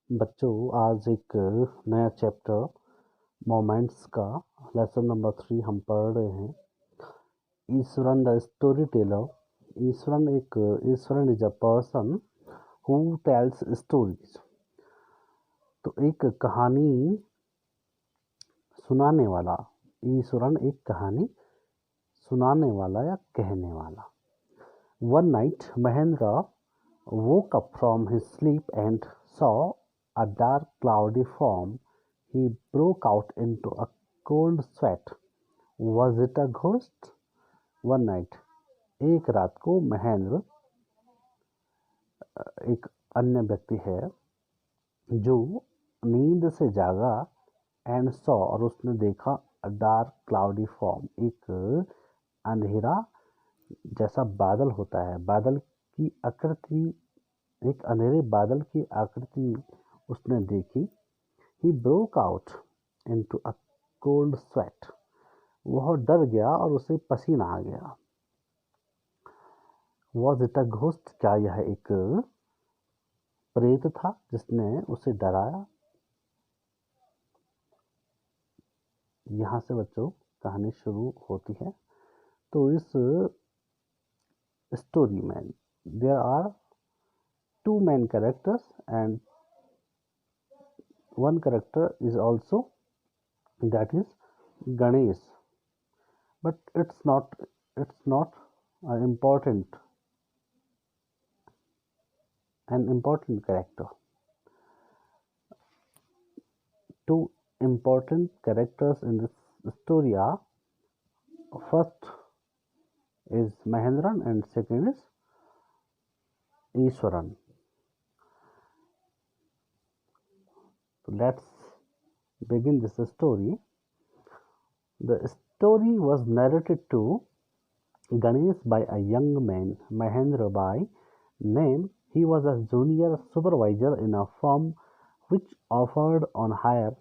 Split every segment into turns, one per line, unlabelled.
बच्चों, आज एक नया चैप्टर मोमेंट्स का लेसन नंबर 3 हम पढ़ रहे हैं। Eswaran the story teller. Eswaran is a person who tells stories. तो एक कहानी सुनाने वाला। ईश्वरन एक कहानी सुनाने वाला या कहने वाला। One night, Mahendra woke up from his sleep and saw a dark, cloudy form. He broke out into a cold sweat. Was it a ghost? One night, एक रात को महेंद्र, एक अन्य व्यक्ति है जो नींद से जागा एंड सॉ, और उसने देखा अ डार्क क्लाउडी फॉर्म, एक अंधेरा जैसा बादल होता है, बादल की आकृति, एक अंधेरे बादल की आकृति उसने देखी। He broke out into a cold sweat. वह डर गया और उसे पसीना आ गया। Was it a ghost? क्या यह एक प्रेत था जिसने उसे डराया? यहाँ से बच्चों कहानी शुरू होती है। तो इस स्टोरी में there are two main characters and one character is also, that is Ganesh, but it's not important, an important character. Two important characters in this story are, first is Mahendran and second is Ishwaran. So let's begin this story. The story was narrated to Ganesh by a young man, Mahendra by name. He was a junior supervisor in a firm which offered on hire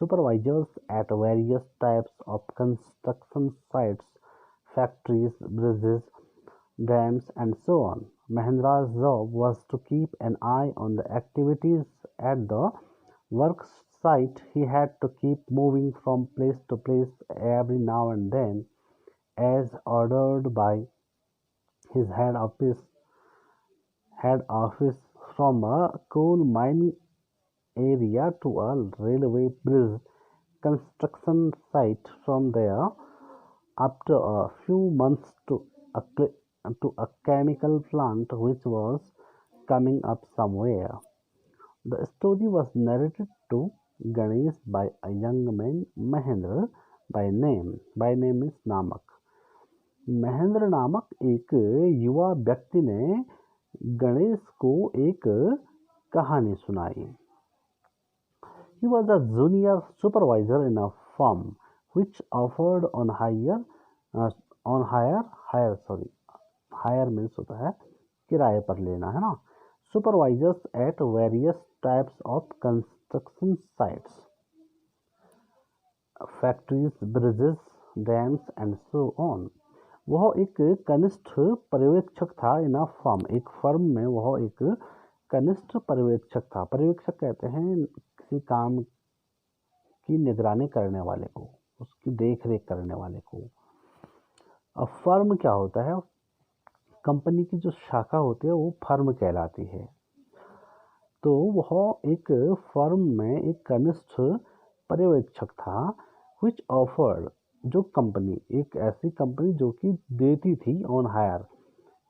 supervisors at various types of construction sites, factories, bridges, dams, and so on. Mahendra's job was to keep an eye on the activities at the work site. He had to keep moving from place to place every now and then, as ordered by his head office, from a coal mining area to a railway bridge construction site. From there, after a few months, to a chemical plant which was coming up somewhere. The story was narrated to Ganesh by a young man, Mahendra, by name. By name is नामक। महेंद्र नामक एक युवा व्यक्ति ने गणेश को एक कहानी सुनाई। He was a junior supervisor in a firm which offered hire means होता है किराए पर लेना, है ना। Supervisors at various types of construction sites, factories, bridges, dams and so on. वह एक कनिष्ठ पर्यवेक्षक था इन अ फर्म। एक फर्म में वह एक कनिष्ठ पर्यवेक्षक था। पर्यवेक्षक कहते हैं किसी काम की निगरानी करने वाले को, उसकी देख रेख करने वाले को। अब फर्म क्या होता है? कंपनी की जो शाखा होती है वो फर्म कहलाती है। तो वह एक फर्म में एक कनिष्ठ पर्यवेक्षक था। विच ऑफर्ड, जो कंपनी, एक ऐसी कंपनी जो कि देती थी ऑन हायर,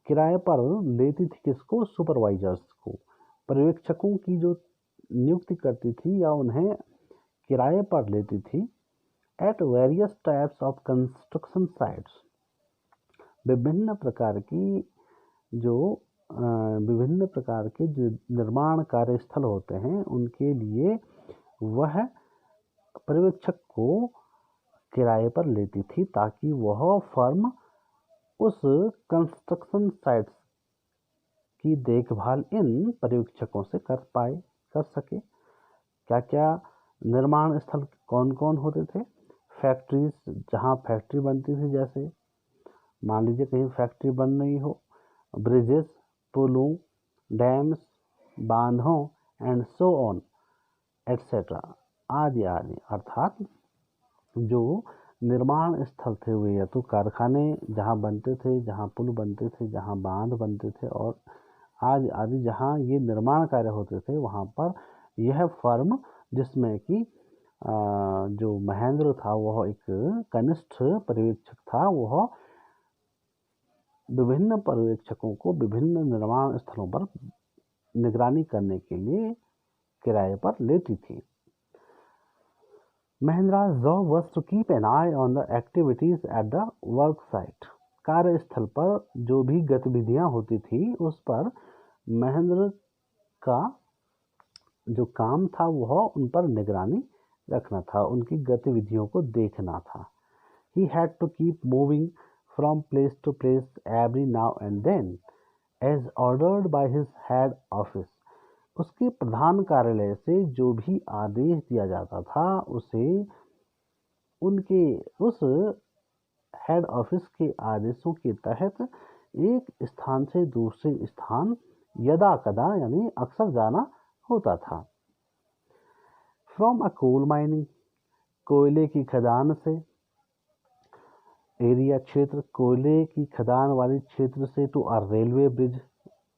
किराए पर लेती थी किसको? सुपरवाइजर्स को। पर्यवेक्षकों की जो नियुक्ति करती थी या उन्हें किराए पर लेती थी। At various types of construction sites, विभिन्न प्रकार के जो निर्माण कार्यस्थल होते हैं उनके लिए वह पर्यवेक्षक को किराए पर लेती थी, ताकि वह फर्म उस कंस्ट्रक्शन साइट्स की देखभाल इन पर्यवेक्षकों से कर सके। क्या क्या निर्माण स्थल कौन कौन होते थे? फैक्ट्रीज, जहाँ फैक्ट्री बनती थी, जैसे मान लीजिए कहीं फैक्ट्री बन रही हो। ब्रिजेस, पुलों, डैम्स, बांधों एंड सो ऑन, एटसेट्रा आदि आदि। अर्थात जो निर्माण स्थल थे वे या तो कारखाने जहाँ बनते थे, जहाँ पुल बनते थे, जहाँ बांध बनते थे और आदि आदि जहाँ ये निर्माण कार्य होते थे, वहाँ पर यह फर्म जिसमें कि जो महेंद्र था वह एक कनिष्ठ पर्यवेक्षक था, वह विभिन्न पर्यवेक्षकों को विभिन्न निर्माण स्थलों पर निगरानी करने के लिए किराए पर लेती थी। Mahindra's job was to keep an eye on the activities at the work site. कार्यस्थल पर जो भी गतिविधियां होती थी उस पर महेंद्र का जो काम था वह उन पर निगरानी रखना था, उनकी गतिविधियों को देखना था। He had to keep moving from place to place every now and then, as ordered by his head office. उसके प्रधान कार्यालय से जो भी आदेश दिया जाता था उसे उनके उस हेड ऑफिस के आदेशों के तहत एक स्थान से दूसरे स्थान यदा कदा यानी अक्सर जाना होता था। फ्रॉम अ कोल माइनिंग, कोयले की खदान से, एरिया क्षेत्र, कोयले की खदान वाली क्षेत्र से, टू अ रेलवे ब्रिज,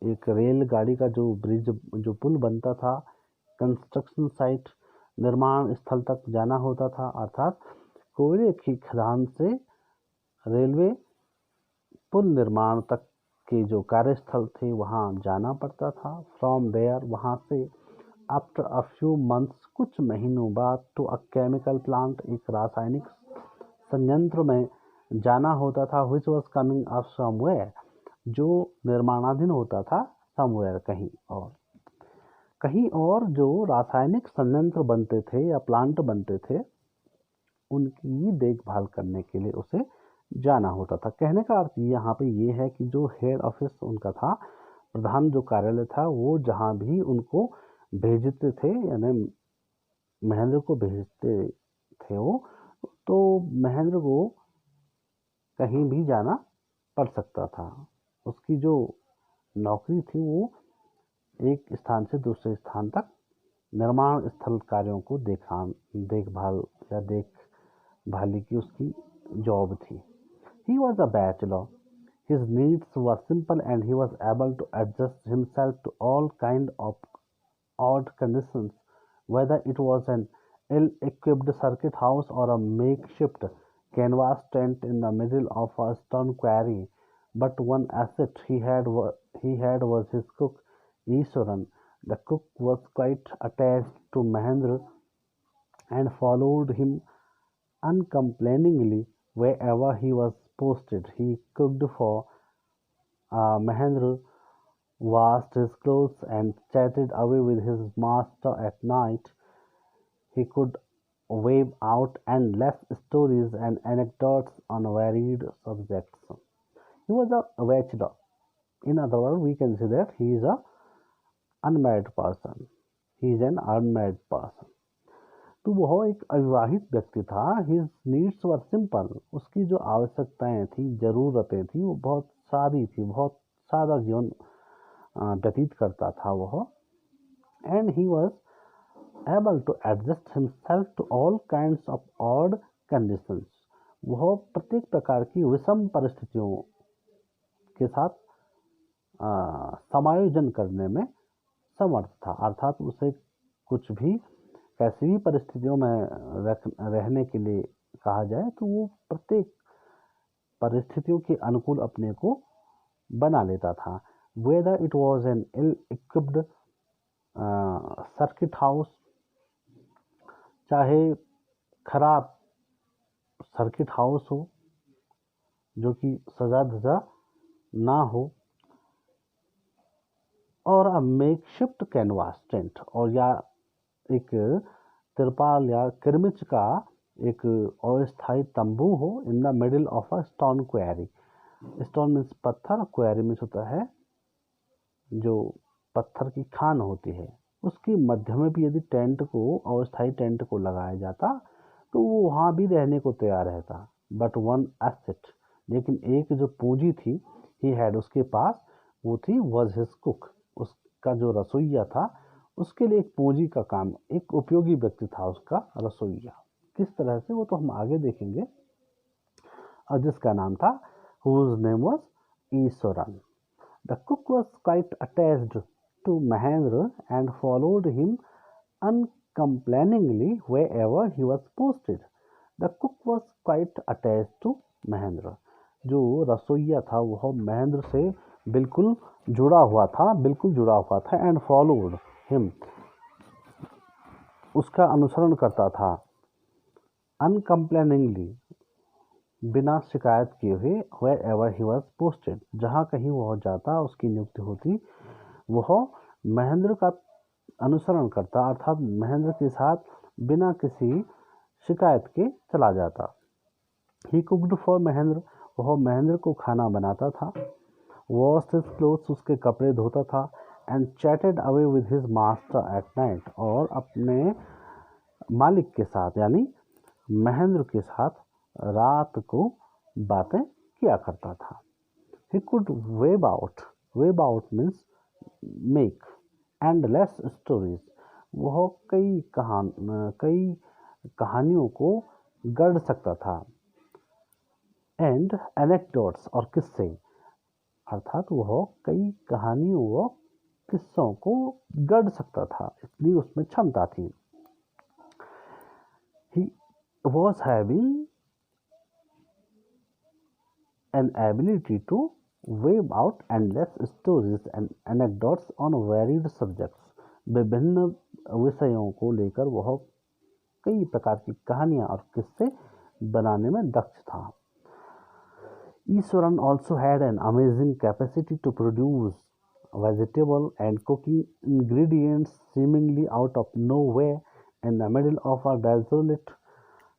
एक रेलगाड़ी का जो ब्रिज जो पुल बनता था, कंस्ट्रक्शन साइट, निर्माण स्थल तक जाना होता था। अर्थात कोयले की खदान से रेलवे पुल निर्माण तक के जो कार्यस्थल थे वहाँ जाना पड़ता था। फ्रॉम देयर, वहाँ से, आफ्टर अ फ्यू मंथ्स, कुछ महीनों बाद, टू अ केमिकल प्लांट, एक रासायनिक संयंत्र में जाना होता था। Which was coming up somewhere, जो निर्माणाधीन होता था समवेयर, कहीं और जो रासायनिक संयंत्र बनते थे या प्लांट बनते थे उनकी देखभाल करने के लिए उसे जाना होता था। कहने का अर्थ यहाँ पे ये है कि जो हेड ऑफिस उनका था, प्रधान जो कार्यालय था, वो जहाँ भी उनको भेजते थे यानी महेंद्र को भेजते थे वो, तो महेंद्र को कहीं भी जाना पड़ सकता था। उसकी जो नौकरी थी वो एक स्थान से दूसरे स्थान तक निर्माण स्थल कार्यों को देखभाल या देखभाली की उसकी जॉब थी। He was a bachelor. His needs were simple and he was able to adjust himself to all kind of odd conditions, whether it was an ill-equipped circuit house or a makeshift canvas tent in the middle of a stone quarry. But one asset he had was his cook, Iswaran. The cook was quite attached to Mahendra and followed him uncomplainingly wherever he was posted. He cooked for Mahendra, washed his clothes, and chatted away with his master at night. He could weave out endless stories and anecdotes on varied subjects. He was a bachelor. In other words, we can say that he is a unmarried person. He is an unmarried person. तो वह एक अविवाहित व्यक्ति था। His needs were simple, उसकी जो आवश्यकताएं थी, जरूरतें थी, वो बहुत सादी थी, बहुत सादा जीवन व्यतीत करता था वह। And he was able to adjust himself to all kinds of odd conditions, वह प्रत्येक प्रकार की विषम परिस्थितियों के साथ समायोजन करने में समर्थ था। अर्थात उसे कुछ भी कैसी भी परिस्थितियों में रहने के लिए कहा जाए तो वो प्रत्येक परिस्थितियों के अनुकूल अपने को बना लेता था। Whether it was an ill equipped circuit house, चाहे खराब सर्किट हाउस हो जो कि सजा धजा ना हो, और अ मेकशिफ्ट कैनवास टेंट, और या एक तिरपाल या किरमिच का एक अस्थायी तंबू हो, in the middle of a stone query. Stone means पत्थर, क्वेरी मीन्स होता है जो पत्थर की खान होती है, उसके मध्य में भी यदि टेंट को, अस्थायी टेंट को लगाया जाता तो वो वहाँ भी रहने को तैयार रहता। बट वन एसेट, लेकिन एक जो पूंजी थी, ही हैड, उसके पास, वो थी वॉज हिज कुक, उसका जो रसोईया था उसके लिए एक पूंजी का काम, एक उपयोगी व्यक्ति था उसका रसोइया। किस तरह से वो तो हम आगे देखेंगे। और जिसका नाम था whose name was Eswaran. The cook was quite attached to Mahendra and followed him uncomplainingly wherever he was posted. The cook was quite attached to Mahendra. जो रसोइया था वह महेंद्र से बिल्कुल जुड़ा हुआ था एंड फॉलोड हिम, उसका अनुसरण करता था, अनकम्प्लेनिंगली, बिना शिकायत किए हुए, wherever he was posted, जहाँ कहीं वह जाता उसकी नियुक्ति होती वह महेंद्र का अनुसरण करता, अर्थात महेंद्र के साथ बिना किसी शिकायत के चला जाता। ही कुक्ड फॉर महेंद्र, वह महेंद्र को खाना बनाता था। वॉश्ड हिज क्लोथ्स, उसके कपड़े धोता था। And chatted away with his master at night, और अपने मालिक के साथ यानी महेंद्र के साथ रात को बातें किया करता था। He could weave out means make endless stories, वह कई कहानियों को गढ़ सकता था। एंड anecdotes, और किस्से, अर्थात वह कई कहानियों व किस्सों को गढ़ सकता था, इतनी उसमें क्षमता थी। He was having an ability to weave out endless stories and anecdotes on varied subjects. विभिन्न विषयों को लेकर वह कई प्रकार की कहानियां और किस्से बनाने में दक्ष था। Iswaran also had an amazing capacity to produce vegetable and cooking ingredients seemingly out of nowhere in the middle of a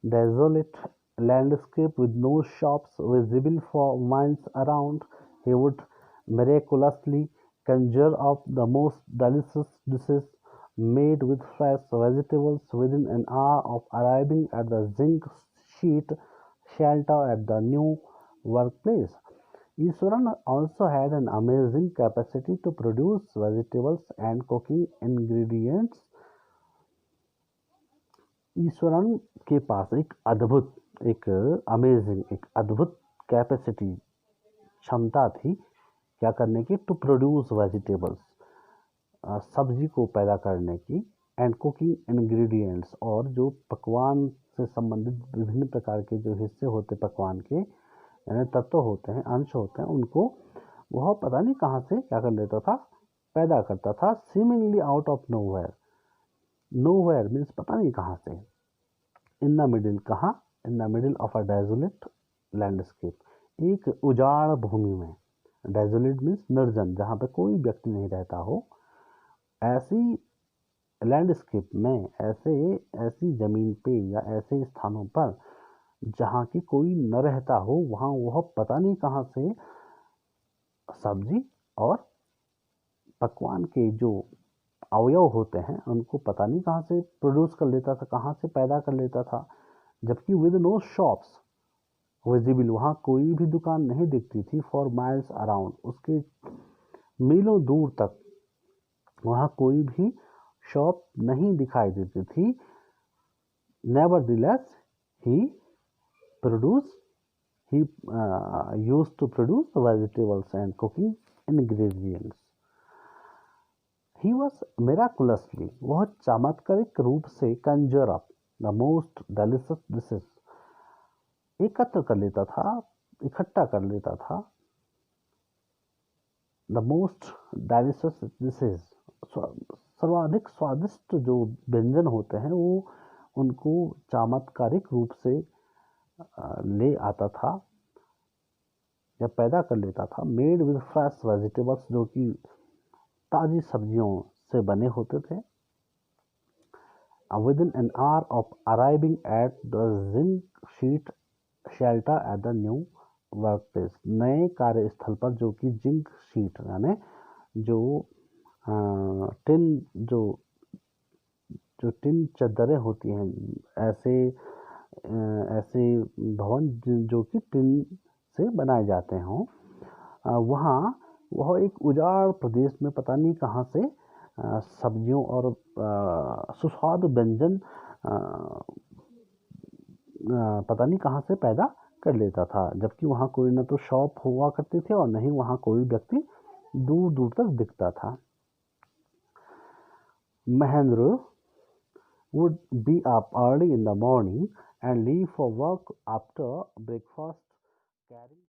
desolate landscape with no shops visible for miles around. He would miraculously conjure up the most delicious dishes made with fresh vegetables within an hour of arriving at the zinc sheet shelter at the new workplace. Iswaran also had an amazing capacity to produce vegetables and cooking ingredients. Eswaran के पास एक अद्भुत capacity, क्षमता थी क्या करने की, to produce vegetables, सब्जी को पैदा करने की, एंड कुकिंग इंग्रेडिएंट्स, और जो पकवान से संबंधित विभिन्न प्रकार के जो हिस्से होते पकवान के, यानी तत्व होते हैं, अंश होते हैं, उनको वह पता नहीं कहाँ से क्या कर लेता था, पैदा करता था। Seemingly out of nowhere, nowhere means पता नहीं कहाँ से। इन द मिडिल, कहाँ, in the middle of a desolate landscape, एक उजाड़ भूमि में, डेजोलेट मीन्स निर्जन, जहाँ पे कोई व्यक्ति नहीं रहता हो, ऐसी लैंडस्केप में, ऐसी जमीन पे या ऐसे स्थानों पर जहाँ की कोई न रहता हो, वहाँ वह पता नहीं कहाँ से सब्जी और पकवान के जो अवयव होते हैं उनको पता नहीं कहाँ से प्रोड्यूस कर लेता था, कहाँ से पैदा कर लेता था। जबकि विद नो शॉप्स विजिबल, वहाँ कोई भी दुकान नहीं दिखती थी, फॉर माइल्स अराउंड, उसके मीलों दूर तक वहाँ कोई भी शॉप नहीं दिखाई देती थी। Nevertheless he used to produce vegetables and cooking ingredients. He was miraculously, वह चमत्कारिक रूप से conjure up the most delicious dishes, इकट्ठा कर लेता था the most delicious dishes, सर्वाधिक स्वादिष्ट जो व्यंजन होते हैं वो उनको चमत्कारिक रूप से ले आता था या पैदा कर लेता था। मेड विद फ्रेश वेजिटेबल्स, जो कि ताज़ी सब्जियों से बने होते थे। Within an hour of arriving at the zinc sheet shelter at the new work place, नए कार्यस्थल पर, जो कि जिंक शीट यानी जो टिन जो टिन चद्दरें होती हैं, ऐसे भवन जो कि टिन से बनाए जाते हों, वहाँ वह एक उजाड़ प्रदेश में पता नहीं कहाँ से सब्जियों और सुस्वादु व्यंजन पता नहीं कहाँ से पैदा कर लेता था, जबकि वहाँ कोई न तो शॉप हुआ करते थे और न ही वहाँ कोई व्यक्ति दूर दूर तक दिखता था। Mahendra would be up early in the morning and leave for work after breakfast, carrying